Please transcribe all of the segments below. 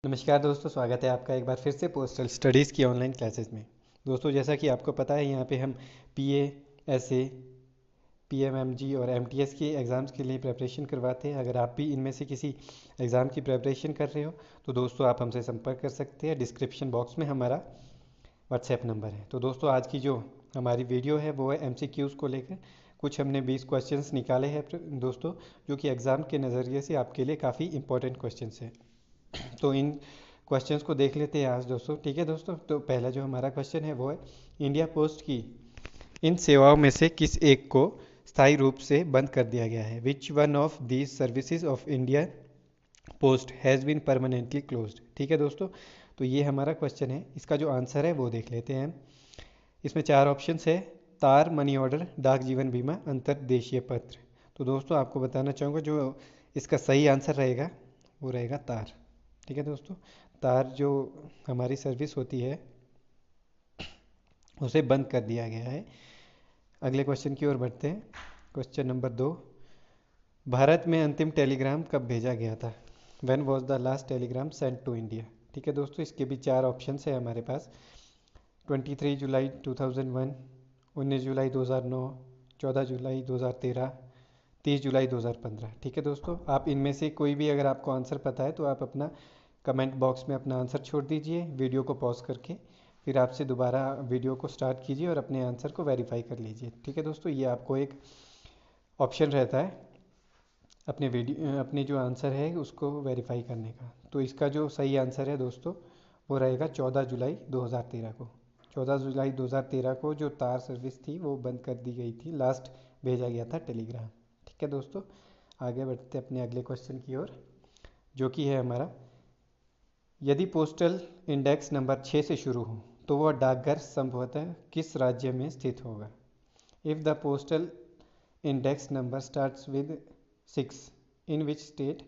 नमस्कार दोस्तों, स्वागत है आपका एक बार फिर से पोस्टल स्टडीज़ की ऑनलाइन क्लासेस में। दोस्तों, जैसा कि आपको पता है, यहाँ पे हम पीए, एसए, पीएमएमजी और एमटीएस की एग्ज़ाम्स के लिए प्रिपरेशन करवाते हैं। अगर आप भी इनमें से किसी एग्ज़ाम की प्रिपरेशन कर रहे हो तो दोस्तों आप हमसे संपर्क कर सकते हैं। डिस्क्रिप्शन बॉक्स में हमारा व्हाट्सएप नंबर है। तो दोस्तों, आज की जो हमारी वीडियो है वो है एमसीक्यूज़ को लेकर। कुछ हमने 20 क्वेश्चंस निकाले हैं दोस्तों, जो कि एग्ज़ाम के नज़रिए से आपके लिए काफ़ी इंपॉर्टेंट क्वेश्चंस हैं। तो इन क्वेश्चंस को देख लेते हैं आज दोस्तों। ठीक है दोस्तों, तो पहला जो हमारा क्वेश्चन है वो है, इंडिया पोस्ट की इन सेवाओं में से किस एक को स्थायी रूप से बंद कर दिया गया है? Which one of these services of India post has been permanently closed? ठीक है दोस्तों, तो ये हमारा क्वेश्चन है। इसका जो आंसर है वो देख लेते हैं हम। इसमें 4 ऑप्शंस है: तार, मनी ऑर्डर, डाक जीवन बीमा, अंतर्देशीय पत्र। तो दोस्तों, आपको बताना चाहूँगा जो इसका सही आंसर रहेगा वो रहेगा तार। ठीक है दोस्तों, तार जो हमारी सर्विस होती है उसे बंद कर दिया गया है। अगले क्वेश्चन की ओर बढ़ते हैं। क्वेश्चन नंबर 2, भारत में अंतिम टेलीग्राम कब भेजा गया था? When was the last telegram sent to India? ठीक है दोस्तों, इसके भी 4 ऑप्शन है हमारे पास: 23 जुलाई 2001, 19 जुलाई 2009, 14 जुलाई 2013, 30 जुलाई 2015। ठीक है दोस्तों, आप इनमें से कोई भी अगर आपको आंसर पता है तो आप अपना कमेंट बॉक्स में अपना आंसर छोड़ दीजिए, वीडियो को पॉज करके। फिर आपसे दोबारा वीडियो को स्टार्ट कीजिए और अपने आंसर को वेरीफाई कर लीजिए। ठीक है दोस्तों, ये आपको एक ऑप्शन रहता है अपने जो आंसर है उसको वेरीफाई करने का। तो इसका जो सही आंसर है दोस्तों वो रहेगा 14 जुलाई 2013 को। 14 जुलाई 2013 को जो तार सर्विस थी वो बंद कर दी गई थी, लास्ट भेजा गया था टेलीग्राम। ठीक है दोस्तों, आगे बढ़ते अपने अगले क्वेश्चन की ओर, जो कि है हमारा, यदि पोस्टल इंडेक्स नंबर 6 से शुरू हो तो वह डाकघर संभवतः किस राज्य में स्थित होगा? If the postal index number starts with 6, in which state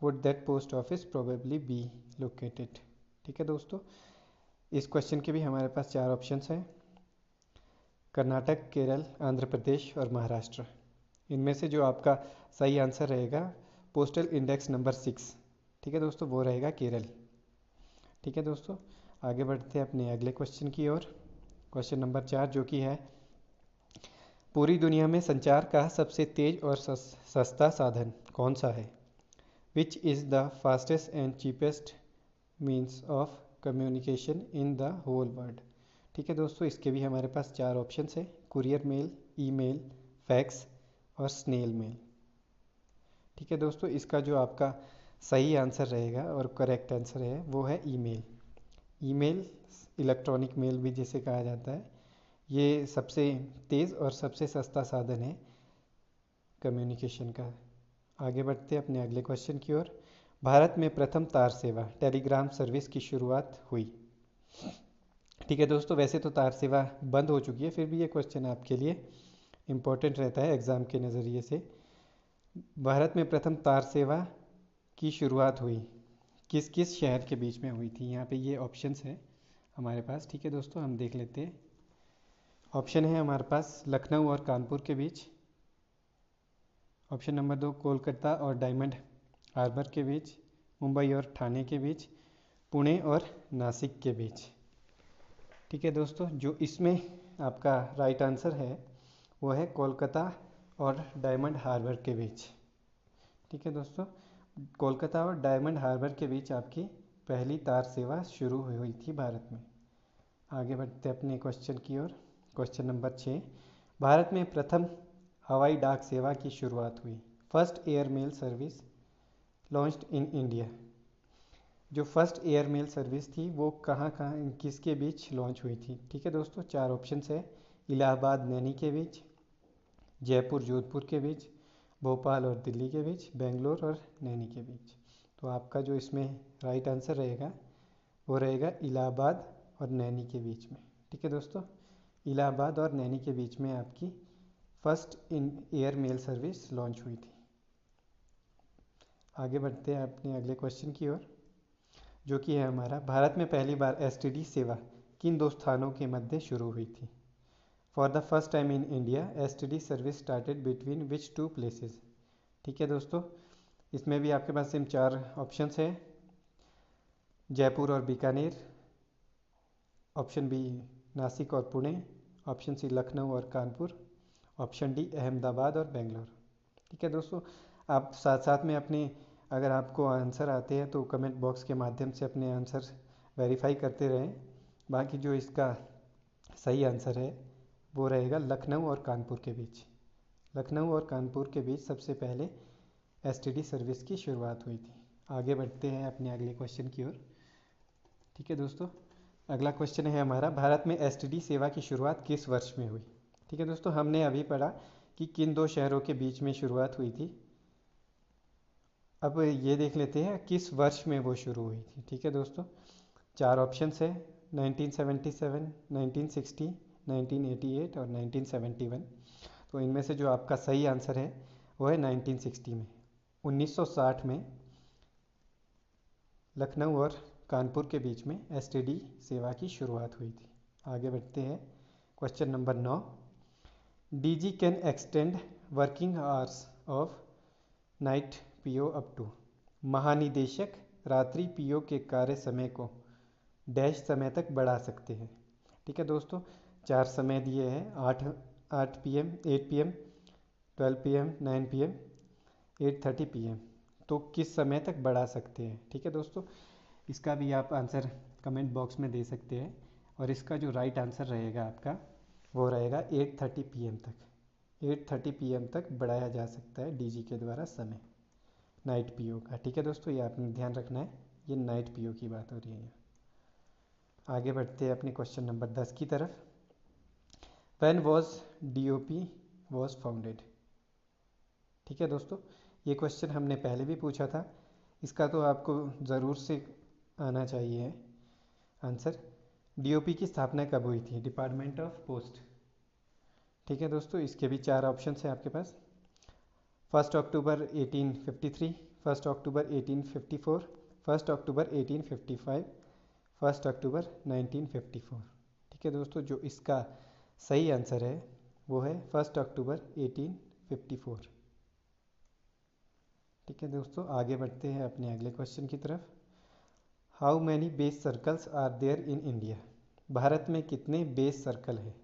would that post office probably be located? ठीक है दोस्तों, इस क्वेश्चन के भी हमारे पास 4 ऑप्शंस हैं: कर्नाटक, केरल, आंध्र प्रदेश और महाराष्ट्र। इनमें से जो आपका सही आंसर रहेगा पोस्टल इंडेक्स नंबर 6, ठीक है दोस्तों, वो रहेगा केरल। ठीक है दोस्तों, आगे बढ़ते हैं अपने अगले क्वेश्चन की ओर। क्वेश्चन नंबर 4, जो कि है, पूरी दुनिया में संचार का सबसे तेज और सस्ता साधन कौन सा है? Which is the fastest and cheapest means of communication in the whole world? ठीक है दोस्तों, इसके भी हमारे पास 4 ऑप्शन है: कुरियर मेल, ईमेल, फैक्स और स्नेल मेल। ठीक है दोस्तों, इसका जो आपका सही आंसर रहेगा और करेक्ट आंसर है वो है ईमेल। ईमेल, इलेक्ट्रॉनिक मेल भी जिसे कहा जाता है, ये सबसे तेज़ और सबसे सस्ता साधन है कम्युनिकेशन का। आगे बढ़ते हैं अपने अगले क्वेश्चन की ओर। भारत में प्रथम तार सेवा टेलीग्राम सर्विस की शुरुआत हुई? ठीक है दोस्तों, वैसे तो तार सेवा बंद हो चुकी है, फिर भी ये क्वेश्चन आपके लिए इम्पोर्टेंट रहता है एग्ज़ाम के नज़रिए से। भारत में प्रथम तार सेवा की शुरुआत हुई किस किस शहर के बीच में हुई थी? यहाँ पे ये ऑप्शंस है हमारे पास। ठीक है दोस्तों, हम देख लेते हैं। ऑप्शन है हमारे पास लखनऊ और कानपुर के बीच। ऑप्शन नंबर 2, कोलकाता और डायमंड हार्बर के बीच। मुंबई और ठाणे के बीच। पुणे और नासिक के बीच। ठीक है दोस्तों, जो इसमें आपका राइट आंसर है वो है कोलकाता और डायमंड हार्बर के बीच। ठीक है दोस्तों, कोलकाता और डायमंड हार्बर के बीच आपकी पहली तार सेवा शुरू हुई थी भारत में। आगे बढ़ते अपने क्वेश्चन की ओर। क्वेश्चन नंबर 6, भारत में प्रथम हवाई डाक सेवा की शुरुआत हुई? First air mail service launched in India. जो फर्स्ट एयर मेल सर्विस थी वो कहाँ कहाँ किसके बीच लॉन्च हुई थी? ठीक है दोस्तों, 4 ऑप्शन है: इलाहाबाद नैनी के बीच, जयपुर जोधपुर के बीच, भोपाल और दिल्ली के बीच, बेंगलोर और नैनी के बीच। तो आपका जो इसमें राइट आंसर रहेगा वो रहेगा इलाहाबाद और नैनी के बीच में। ठीक है दोस्तों, इलाहाबाद और नैनी के बीच में आपकी first in air mail service launch हुई थी। आगे बढ़ते हैं अपने अगले क्वेश्चन की ओर, जो कि है हमारा, भारत में पहली बार एसटीडी सेवा किन 2 स्थानों के मध्य शुरू हुई थी? For the first time in India STD service started between which 2 places? ठीक है दोस्तों, इसमें भी आपके पास सेम 4 ऑप्शंस है: जयपुर और बीकानेर, ऑप्शन बी नासिक और पुणे, ऑप्शन सी लखनऊ और कानपुर, ऑप्शन डी अहमदाबाद और बेंगलोर। ठीक है दोस्तों, आप साथ साथ में अपने, अगर आपको आंसर आते हैं तो कमेंट बॉक्स के माध्यम से अपने आंसर वेरीफाई करते रहें। बाकी जो इसका सही आंसर है वो रहेगा लखनऊ और कानपुर के बीच। लखनऊ और कानपुर के बीच सबसे पहले एसटीडी सर्विस की शुरुआत हुई थी। आगे बढ़ते हैं अपने अगले क्वेश्चन की ओर। ठीक है दोस्तों, अगला क्वेश्चन है हमारा, भारत में एसटीडी सेवा की शुरुआत किस वर्ष में हुई। ठीक है दोस्तों, हमने अभी पढ़ा कि किन दो शहरों के बीच में शुरुआत हुई थी। अब ये देख लेते हैं किस वर्ष में वो शुरू हुई थी। ठीक है दोस्तों, चार ऑप्शंस है, 1977, 1960, 1988 और 1971। तो इनमें से जो आपका सही आंसर है वो है 1960 में। 1960 में लखनऊ और कानपुर के बीच में एसटीडी सेवा की शुरुआत हुई थी। आगे बढ़ते हैं question number 9। DG can extend working hours of night PO up to. महानिदेशक रात्रि पीओ के कार्य समय को डैश समय तक बढ़ा सकते हैं। ठीक है दोस्तों, चार समय दिए हैं, 8 PM, 8 PM, 12 PM, 9 PM, 8:30 PM। तो किस समय तक बढ़ा सकते हैं। ठीक है दोस्तों, इसका भी आप आंसर कमेंट बॉक्स में दे सकते हैं, और इसका जो राइट आंसर रहेगा आपका वो रहेगा 8:30 PM तक। 8:30 PM तक बढ़ाया जा सकता है डीजी के द्वारा समय नाइट पीओ का। ठीक है दोस्तों, ये आपने ध्यान रखना है, ये नाइट पीओ की बात हो रही है यहाँ। आगे बढ़ते हैं अपने क्वेश्चन नंबर 10 की तरफ। When was DOP was founded. ठीक है दोस्तों, ये क्वेश्चन हमने पहले भी पूछा था, इसका तो आपको ज़रूर से आना चाहिए आंसर। डीओपी की स्थापना कब हुई थी, डिपार्टमेंट ऑफ पोस्ट। ठीक है दोस्तों, इसके भी चार ऑप्शन है आपके पास। 1 अक्टूबर 1853, 1 अक्टूबर 1854, 1 अक्टूबर 1855, 1 अक्टूबर 1954। ठीक है दोस्तों, जो इसका सही आंसर है वो है 1 अक्टूबर 1854। ठीक है दोस्तों, आगे बढ़ते हैं अपने अगले क्वेश्चन की तरफ। How many base circles are there in India. भारत में कितने बेस सर्कल है।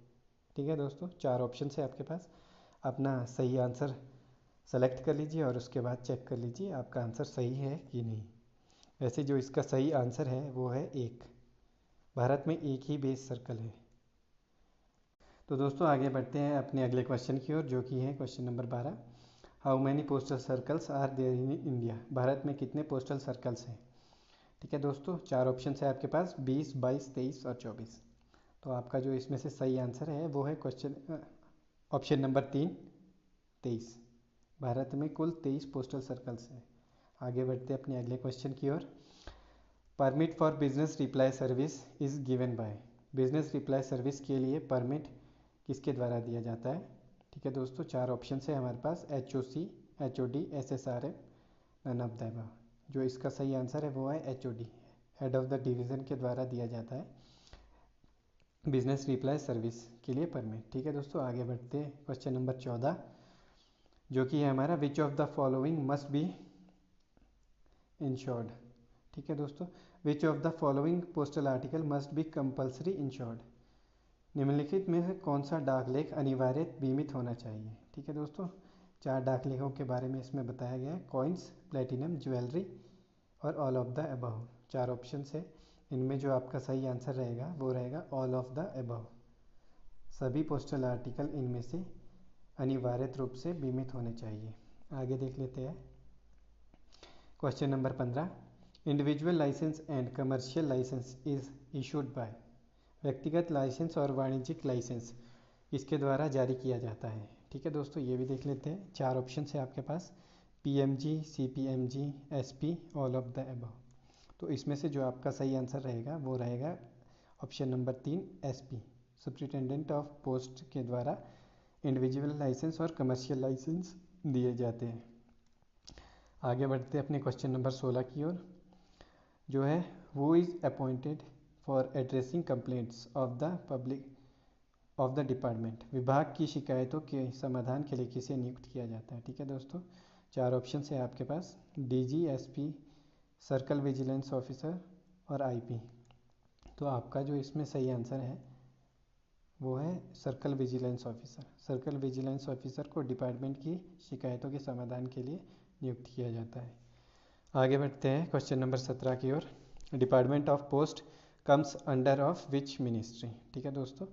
ठीक है दोस्तों, चार ऑप्शन है आपके पास, अपना सही आंसर सेलेक्ट कर लीजिए और उसके बाद चेक कर लीजिए आपका आंसर सही है कि नहीं। वैसे जो इसका सही आंसर है वो है एक, भारत में एक ही बेस सर्कल है। तो दोस्तों आगे बढ़ते हैं अपने अगले क्वेश्चन की ओर, जो कि है question number 12। How many postal circles are there in India. भारत में कितने पोस्टल सर्कल्स हैं। ठीक है दोस्तों, चार ऑप्शन है आपके पास, 20, 22, 23 और 24। तो आपका जो इसमें से सही आंसर है वो है क्वेश्चन ऑप्शन नंबर 3, 23। भारत में कुल 23 पोस्टल सर्कल्स हैं। आगे बढ़ते हैं अपने अगले क्वेश्चन की ओर। Permit for business reply service is given by. Business reply service के लिए परमिट किसके द्वारा दिया जाता है। ठीक है दोस्तों, चार ऑप्शन है हमारे पास, HOC, HOD, SSRM, none of the above. जो इसका सही आंसर है वो है HOD, head of the division के द्वारा दिया जाता है बिजनेस रिप्लाई सर्विस के लिए परमिट। ठीक है दोस्तों, आगे बढ़ते हैं क्वेश्चन नंबर 14, जो कि है हमारा, which of the following must be insured. ठीक है दोस्तों, which of the following postal article must be compulsory insured. निम्नलिखित में से कौन सा डाकलेख अनिवार्य बीमित होना चाहिए। ठीक है दोस्तों, चार डाकलेखों के बारे में इसमें बताया गया है, कॉइन्स, प्लेटिनम, ज्वेलरी और ऑल ऑफ द अबव। चार ऑप्शन है, इनमें जो आपका सही आंसर रहेगा वो रहेगा ऑल ऑफ द अबव। सभी पोस्टल आर्टिकल इनमें से अनिवार्य रूप से बीमित होने चाहिए। आगे देख लेते हैं question number 15। Individual license and commercial license is issued by. व्यक्तिगत लाइसेंस और वाणिज्यिक लाइसेंस इसके द्वारा जारी किया जाता है। ठीक है दोस्तों, ये भी देख लेते हैं, चार ऑप्शन है आपके पास, PMG, CPMG, SP, all of the above. तो इसमें से जो आपका सही आंसर रहेगा वो रहेगा option number 3, SP, superintendent of post के द्वारा इंडिविजुअल लाइसेंस और कमर्शियल लाइसेंस दिए जाते हैं। आगे बढ़ते हैं अपने क्वेश्चन नंबर 16 की ओर, जो है, who is appointed for addressing complaints of the public of the department. विभाग की शिकायतों के समाधान के लिए किसे नियुक्त किया जाता है। ठीक है दोस्तों, चार ऑप्शन है आपके पास, DG, SP, circle vigilance officer, और आईपी। तो आपका जो इसमें सही आंसर है वो है circle vigilance officer. Circle vigilance officer को डिपार्टमेंट की शिकायतों के समाधान के लिए नियुक्त किया जाता है। आगे बढ़ते हैं क्वेश्चन नंबर 17 की ओर। Department of post comes under of which ministry. ठीक है दोस्तों,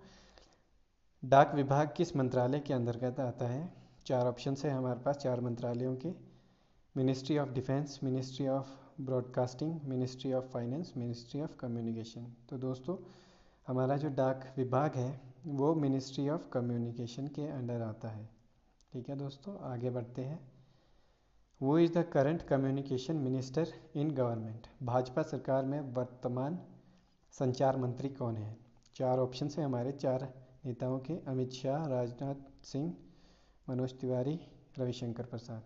डाक विभाग किस मंत्रालय के अंतर्गत आता है? चार ऑप्शन है हमारे पास, चार मंत्रालयों के। Ministry of defence, ministry of broadcasting, ministry of finance, ministry of communication. तो दोस्तों हमारा जो डाक विभाग है वो मिनिस्ट्री ऑफ कम्युनिकेशन के अंडर आता है। ठीक है दोस्तों, आगे बढ़ते हैं। वो is the current communication minister in government. Bhajpa सरकार में वर्तमान संचार मंत्री कौन है? चार ऑप्शन है हमारे चार नेताओं के, अमित शाह, राजनाथ सिंह, मनोज तिवारी, रविशंकर प्रसाद।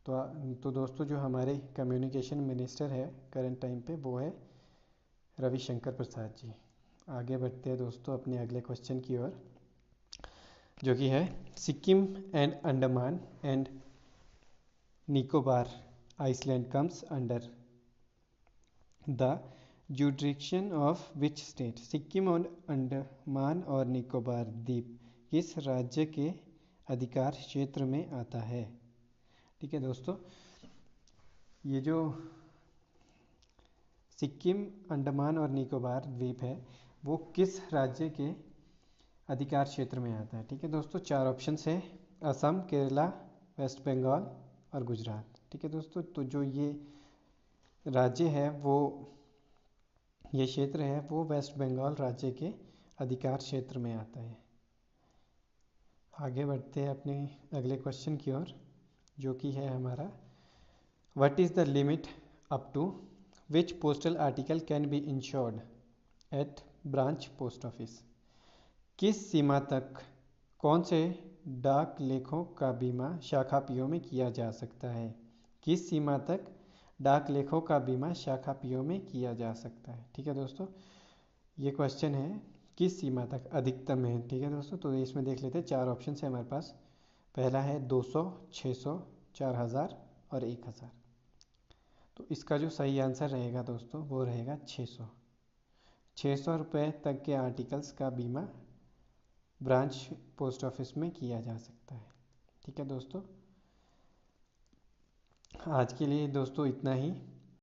तो दोस्तों जो हमारे कम्युनिकेशन मिनिस्टर है करंट टाइम पे वो है रविशंकर प्रसाद जी। आगे बढ़ते हैं दोस्तों अपने अगले क्वेश्चन की ओर, जो कि है Sikkim and Andaman and Nicobar island comes under the jurisdiction of which state. Sikkim और अंडमान और निकोबार द्वीप किस राज्य के अधिकार क्षेत्र में आता है? ठीक है दोस्तों, ये जो सिक्किम, अंडमान और निकोबार द्वीप है वो किस राज्य के अधिकार क्षेत्र में आता है? ठीक है दोस्तों, चार ऑप्शन है, असम, केरला, वेस्ट बंगाल और गुजरात। ठीक है दोस्तों, तो जो ये राज्य है वो, ये क्षेत्र है वो वेस्ट बंगाल राज्य के अधिकार क्षेत्र में आता है। आगे बढ़ते हैं अपने अगले क्वेश्चन की ओर, जो कि है हमारा what is the limit up to which postal article can be insured at branch post office. किस सीमा तक कौन से डाक लेखों का बीमा शाखा पीओ में किया जा सकता है? किस सीमा तक डाक लेखों का बीमा शाखा पीओ में किया जा सकता है? ठीक है दोस्तों, ये क्वेश्चन है किस सीमा तक अधिकतम है। ठीक है दोस्तों, तो इसमें देख लेते हैं, चार ऑप्शन है हमारे पास। पहला है 200, 600, 4000 और 1000। तो इसका जो सही आंसर रहेगा दोस्तों वो रहेगा 600। 600 रुपये तक के आर्टिकल्स का बीमा ब्रांच पोस्ट ऑफिस में किया जा सकता है। ठीक है दोस्तों, आज के लिए दोस्तों इतना ही।